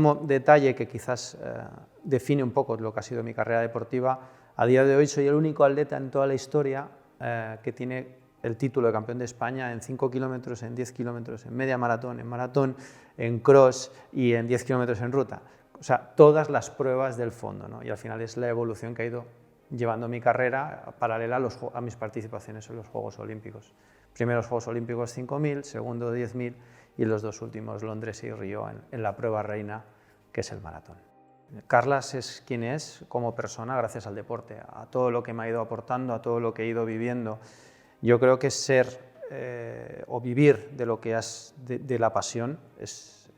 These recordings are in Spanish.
como detalle que quizás define un poco lo que ha sido mi carrera deportiva, a día de hoy soy el único atleta en toda la historia que tiene el título de campeón de España en 5 kilómetros, en 10 kilómetros, en media maratón, en cross y en 10 kilómetros en ruta. O sea, todas las pruebas del fondo, ¿no? Y al final es la evolución que ha ido llevando mi carrera paralela a mis participaciones en los Juegos Olímpicos. Primeros Juegos Olímpicos 5.000, segundo 10.000 y los dos últimos Londres y Río en la prueba reina, que es el maratón. Carlas es quien es como persona gracias al deporte, a todo lo que me ha ido aportando, a todo lo que he ido viviendo. Yo creo que ser o vivir de lo que de la pasión es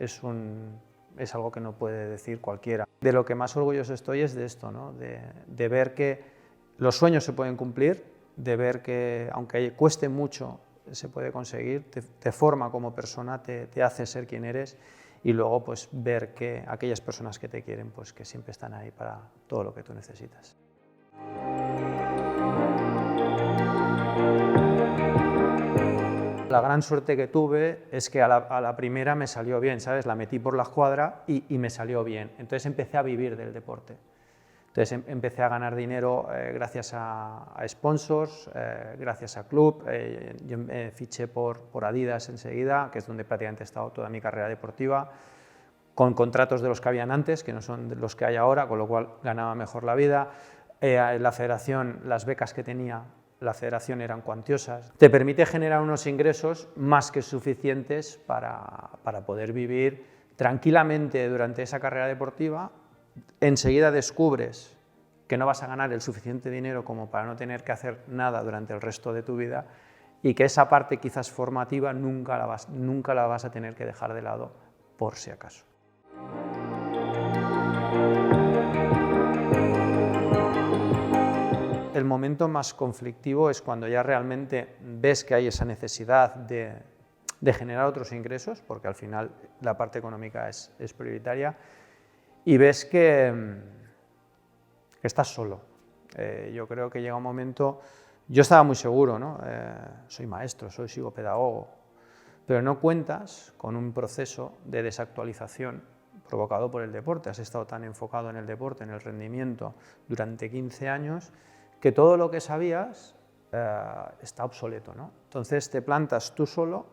algo que no puede decir cualquiera. De lo que más orgulloso estoy es de esto, ¿no? de ver que los sueños se pueden cumplir, de ver que aunque cueste mucho se puede conseguir, te forma como persona, te hace ser quien eres y luego pues ver que aquellas personas que te quieren pues que siempre están ahí para todo lo que tú necesitas. La gran suerte que tuve es que a la primera me salió bien, ¿sabes? La metí por la escuadra y me salió bien. Entonces empecé a vivir del deporte. Entonces empecé a ganar dinero gracias a sponsors, gracias a club. Yo me fiché por Adidas enseguida, que es donde prácticamente he estado toda mi carrera deportiva, con contratos de los que habían antes, que no son de los que hay ahora, con lo cual ganaba mejor la vida. La federación, las becas que tenía la federación eran cuantiosas. Te permite generar unos ingresos más que suficientes para poder vivir tranquilamente durante esa carrera deportiva. Enseguida descubres que no vas a ganar el suficiente dinero como para no tener que hacer nada durante el resto de tu vida y que esa parte quizás formativa nunca la vas a tener que dejar de lado por si acaso. El momento más conflictivo es cuando ya realmente ves que hay esa necesidad de generar otros ingresos, porque al final la parte económica es prioritaria, y ves que estás solo. Yo creo que llega un momento, yo estaba muy seguro, ¿no? Soy maestro, soy psicopedagogo, pero no cuentas con un proceso de desactualización provocado por el deporte. Has estado tan enfocado en el deporte, en el rendimiento, durante 15 años, que todo lo que sabías está obsoleto, ¿no? Entonces te plantas tú solo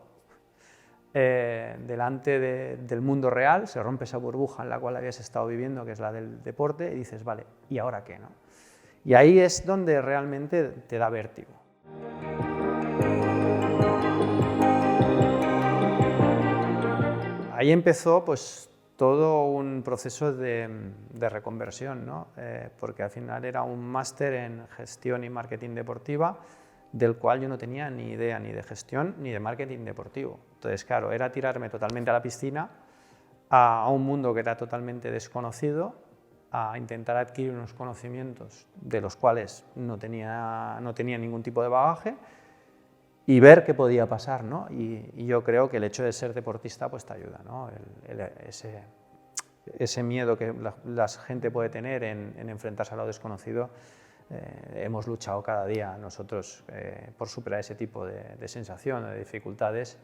delante del mundo real, se rompe esa burbuja en la cual habías estado viviendo, que es la del deporte, y dices, vale, ¿y ahora qué, no? Y ahí es donde realmente te da vértigo. Ahí empezó pues todo un proceso de reconversión, ¿no? Porque al final era un máster en gestión y marketing deportiva, del cual yo no tenía ni idea ni de gestión ni de marketing deportivo. Entonces, claro, era tirarme totalmente a la piscina, a un mundo que era totalmente desconocido, a intentar adquirir unos conocimientos de los cuales no tenía ningún tipo de bagaje y ver qué podía pasar, ¿no? Y yo creo que el hecho de ser deportista pues te ayuda, ¿no? Ese miedo que la gente puede tener en enfrentarse a lo desconocido, hemos luchado cada día nosotros por superar ese tipo de sensación, de dificultades,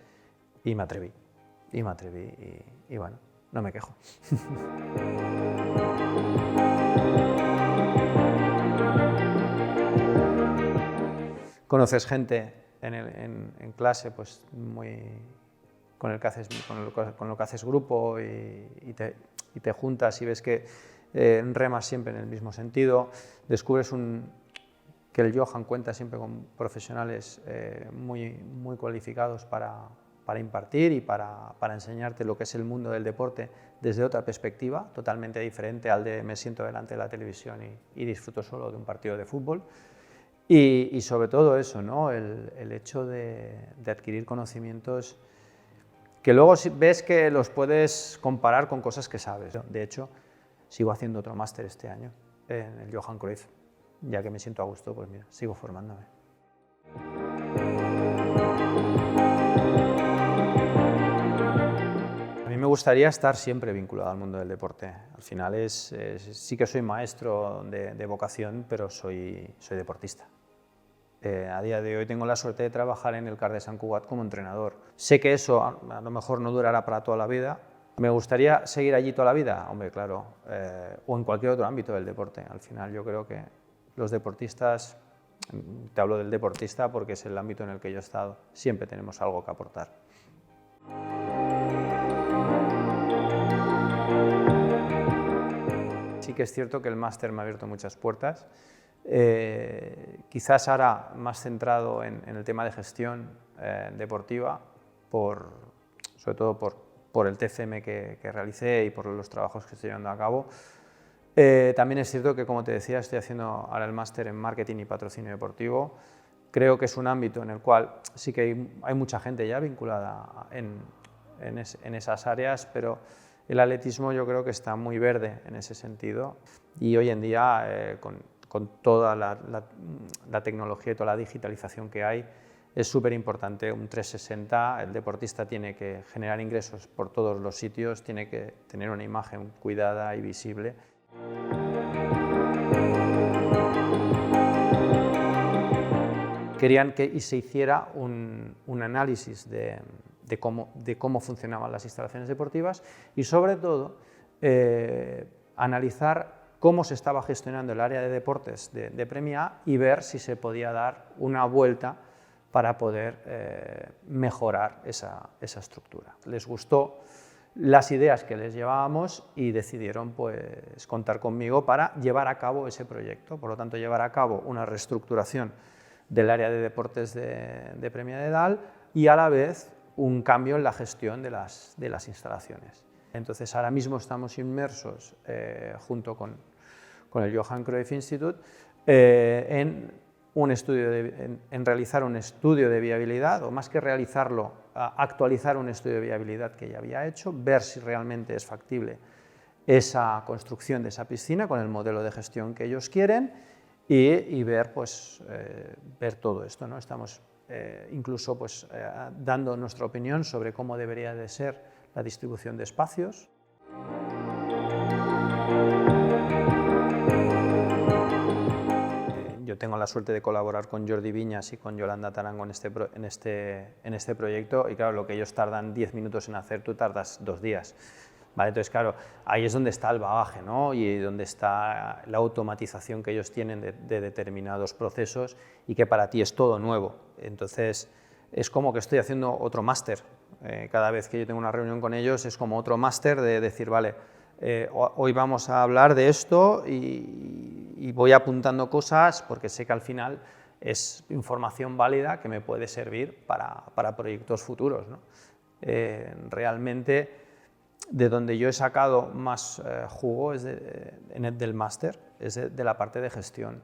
y me atreví, y bueno, no me quejo. Conoces gente en clase pues con lo que haces grupo y te juntas y ves que remas siempre en el mismo sentido, descubres que el Johan cuenta siempre con profesionales muy cualificados para impartir y para enseñarte lo que es el mundo del deporte desde otra perspectiva, totalmente diferente al de me siento delante de la televisión y disfruto solo de un partido de fútbol. Y sobre todo eso, ¿no? el hecho de adquirir conocimientos que luego ves que los puedes comparar con cosas que sabes. De hecho, sigo haciendo otro máster este año en el Johan Cruyff. Ya que me siento a gusto, pues mira, sigo formándome. A mí me gustaría estar siempre vinculado al mundo del deporte. Al final sí que soy maestro de vocación, pero soy deportista. A día de hoy tengo la suerte de trabajar en el CAR de Sant Cugat como entrenador. Sé que eso a lo mejor no durará para toda la vida, ¿Me gustaría seguir allí toda la vida? Hombre, claro, o en cualquier otro ámbito del deporte. Al final yo creo que los deportistas, te hablo del deportista porque es el ámbito en el que yo he estado, siempre tenemos algo que aportar. Sí que es cierto que el máster me ha abierto muchas puertas, quizás ahora más centrado en el tema de gestión deportiva, sobre todo por el TCM que realicé y por los trabajos que estoy llevando a cabo. También es cierto que, como te decía, estoy haciendo ahora el máster en marketing y patrocinio deportivo. Creo que es un ámbito en el cual sí que hay mucha gente ya vinculada en esas áreas, pero el atletismo yo creo que está muy verde en ese sentido, y hoy en día con toda la tecnología y toda la digitalización que hay, es súper importante un 360, el deportista tiene que generar ingresos por todos los sitios, tiene que tener una imagen cuidada y visible. Querían que se hiciera un análisis de cómo funcionaban las instalaciones deportivas y, sobre todo, analizar cómo se estaba gestionando el área de deportes de Premia A y ver si se podía dar una vuelta para poder mejorar esa estructura. Les gustó las ideas que les llevábamos y decidieron pues contar conmigo para llevar a cabo ese proyecto. Por lo tanto, llevar a cabo una reestructuración del área de deportes de Premia de Dalt y a la vez un cambio en la gestión de las instalaciones. Entonces, ahora mismo estamos inmersos junto con el Johan Cruyff Institute en realizar un estudio de viabilidad, o más que realizarlo, actualizar un estudio de viabilidad que ya había hecho, ver si realmente es factible esa construcción de esa piscina con el modelo de gestión que ellos quieren y ver todo esto, ¿no? Estamos incluso dando nuestra opinión sobre cómo debería de ser la distribución de espacios. Yo tengo la suerte de colaborar con Jordi Viñas y con Yolanda Tarango en este proyecto, y claro, lo que ellos tardan 10 minutos en hacer, tú tardas 2 días. ¿Vale? Entonces, claro, ahí es donde está el bagaje, ¿no? Y donde está la automatización que ellos tienen de determinados procesos y que para ti es todo nuevo. Entonces, es como que estoy haciendo otro máster. Cada vez que yo tengo una reunión con ellos es como otro máster de decir, vale, hoy vamos a hablar de esto y voy apuntando cosas porque sé que al final es información válida que me puede servir para proyectos futuros, ¿no? Realmente, de donde yo he sacado más jugo es del máster, es de la parte de gestión.